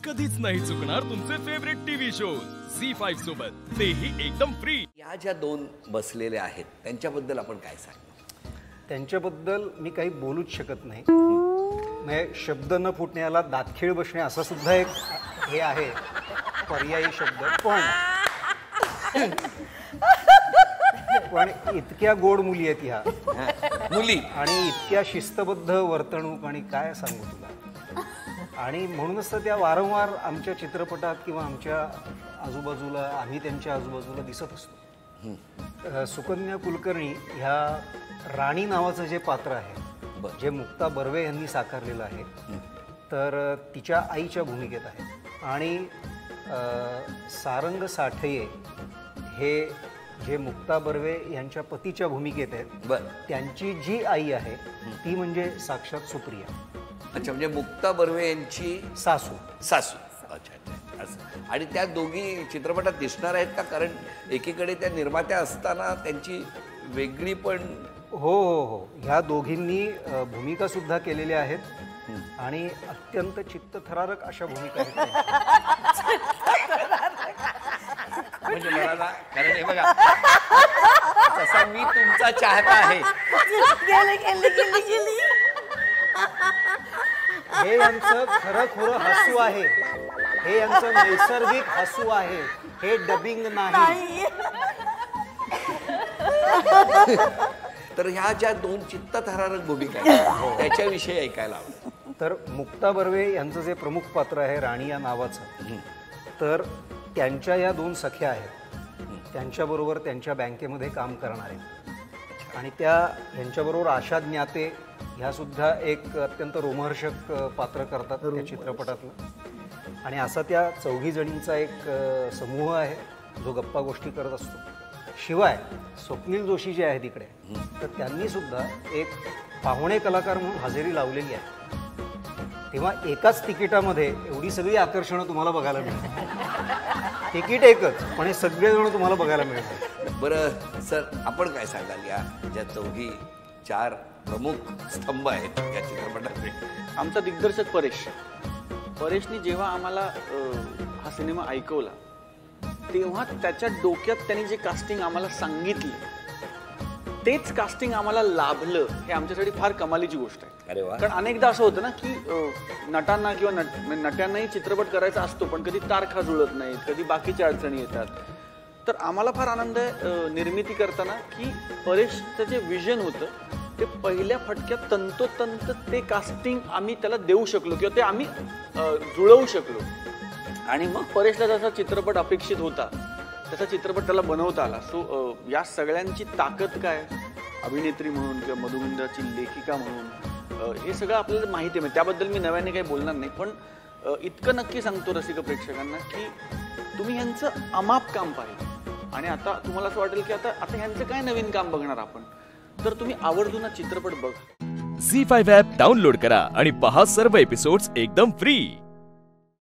कधीच नाही चुकणार तुमचे फेवरेट टीव्ही शोज झी5 सोबत, तेही एकदम फ्री। या ज्या दोन बसलेल्या आहेत त्यांच्याबद्दल आपण काय सांगू? त्यांच्याबद्दल मी काही बोलूच शकत नाही। म्हणजे शब्द न फुटण्याला दातखीळ बसणे असा सुद्धा एक हे आहे पर्यायी शब्द, पण इतक्या गोड मुली आहेत ह्या मुली आणि इतक्या शिस्तबद्ध वर्तणूक आणि काय सांगू तुला। आणि म्हणूनच तर त्या वारंवार आमच्या चित्रपटात किंवा आमच्या आजूबाजूला आम्ही त्यांच्या आजूबाजूला दिसत असतो। सुकन्या कुलकर्णी ह्या राणी नावाचं जे पात्र आहे जे मुक्ता बर्वे यांनी साकारलेलं आहे, तर तिच्या आईच्या भूमिकेत आहे। आणि सारंग साठये हे जे मुक्ता बर्वे यांच्या पतीच्या भूमिकेत आहेत, त्यांची जी आई आहे ती म्हणजे साक्षात सुप्रिया। अच्छा, म्हणजे मुक्ता बर्वे यांची सासू। सासू, अच्छा अच्छा असं। आणि त्या दोघी चित्रपटात दिसणार आहेत का? कारण एकीकडे त्या निर्मात्या असताना त्यांची वेगळी पण हो हो हो ह्या दोघींनी भूमिका सुद्धा केलेल्या आहेत आणि अत्यंत चित्तथरारक अशा भूमिका आहेत। म्हणजे मला ना, कारण हे बघा तसा मी तुमचा चाहता आहे। हे यांचं खरं खुरं हसू आहे, हे यांचं नैसर्गिक हसू आहे, हे डबिंग नाही। तर ह्या ज्या दोन चित्तथरारक भूमिका आहेत त्याच्याविषयी ऐकायला आवडेल। तर मुक्ता बर्वे यांचं जे प्रमुख पात्र आहे राणी या नावाचं, तर त्यांच्या या दोन सख्या आहेत, त्यांच्याबरोबर त्यांच्या बँकेमध्ये काम करणार आहेत आणि ह्यांच्याबरोबर आशा ज्ञाते ह्या सुद्धा एक अत्यंत रोमहर्षक पात्र करतात त्या चित्रपटातलं। आणि असा त्या चौघी जणींचा एक समूह आहे जो गप्पा गोष्टी करत असतो। शिवाय स्वप्नील जोशी जे आहेत इकडे, तर त्यांनी सुद्धा एक पाहुणे कलाकार म्हणून हजेरी लावलेली आहे। तेव्हा एकाच तिकिटामध्ये एवढी सगळी आकर्षणं तुम्हाला बघायला मिळतात। तिकीट एकच पण हे सगळेजण तुम्हाला बघायला मिळतात। बरं सर, आपण काय सांगाल या ज्या चौघी चार प्रमुख स्तंभ आहेत या चित्रपटाचे? आमचा दिग्दर्शक परेशनी जेव्हा आम्हाला हा सिनेमा ऐकवला तेव्हा त्याच्या डोक्यात त्यांनी जे कास्टिंग आम्हाला सांगितले तेच कास्टिंग आम्हाला लाभलं, हे आमच्यासाठी फार कमालीची गोष्ट आहे। अरे वा। कारण अनेकदा असं होतं ना की नटांना किंवा नट्यांनाही चित्रपट करायचा असतो पण कधी तारखा जुळत नाहीत, कधी बाकीच्या अडचणी येतात। तर आम्हाला फार आनंद आहे निर्मिती करताना की परेशचं जे विजन होतं ते पहिल्या फटक्यात तंतोतंत ते कास्टिंग आम्ही त्याला देऊ शकलो किंवा ते आम्ही जुळवू शकलो। आणि मग परेशला जसा चित्रपट अपेक्षित होता तसा चित्रपट त्याला बनवता आला। सो या सगळ्यांची ताकद काय, अभिनेत्री म्हणून किंवा मधुमिंद्राची लेखिका म्हणून, हे सगळं आपल्याला माहिती आहे। त्याबद्दल मी नव्याने काही बोलणार नाही, पण इतकं नक्की सांगतो रसिक प्रेक्षकांना की तुम्ही ह्यांचं अमाप काम पाहिजे। आणि आता तुम्हाला असं वाटेल की आता ह्यांचं काय नवीन काम बघणार आपण, तर तुम्ही आवर्जून चित्रपट बघा। झी5 ॲप डाउनलोड करा आणि पहा सर्व एपिसोड्स एकदम फ्री।